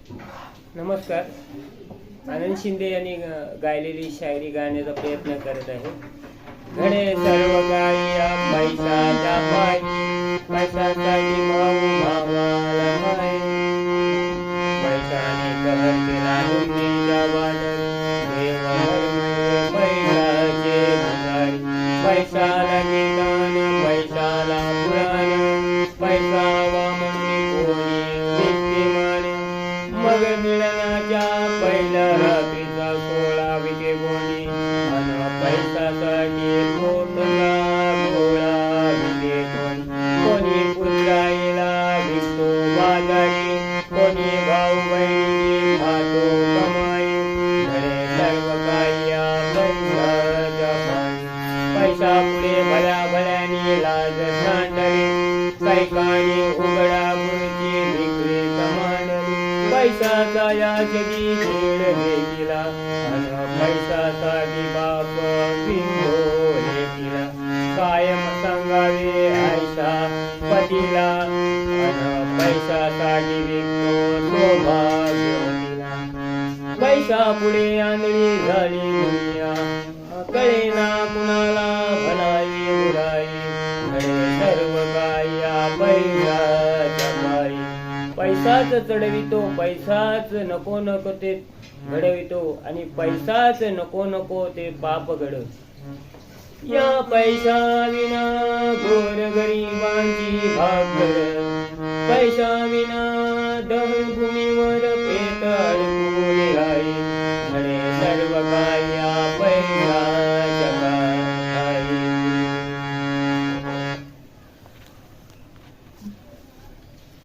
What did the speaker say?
नमस्कार. आनंद शिंदे यांनी गायलेली शायरी गाण्याचा प्रयत्न करत आहे. घडे सर्व गाया पैशाच्या पायी, पैशासाठी भाऊ भावाला माय, पैशाने कहर केला दुनियेच्या वादळ, देव धर्म पैशाचे भंगारी, पैशाला निदान पैशाला पुराण, पैसा वामनी कोणी कीर्तिमान, मग मिळण्याच्या पहिल्या रात्रीचा सोळा विके गोंडी, अन पैशासाठी पोटला गोळा विके कोणी, कोणी पुत्राईला विकतो बाजारी, कोणी भाऊ बहिणी खातो कमाई, घडे सर्व काही या पैशाच्या पायी, पैसा पुढे भल्या भल्यानी लाज सांडली, कैकाणी उघडा गुरुची विक्री समांडली, पैशाचा या जगी खेळ देखिला, अन पैशासाठी बाप बिंदोले तिला, कायम सांगावे आयशा पतीला, अन पैशासाठी विकतो सौभाग्यवतीला, पैसा पुढे आंधळी झाली दुनिया, कळेना कुणाला भलाई बुराई, घडे सर्व काही या पैशाच्या पायी, पैसाच चढवितो पैसाच नको नको ते घडवितो, आणि पैसाच नको नको ते पाप घडव, या पैसा विना गोर गरिबांची भाकर, पैसा विना दहन भूमीवर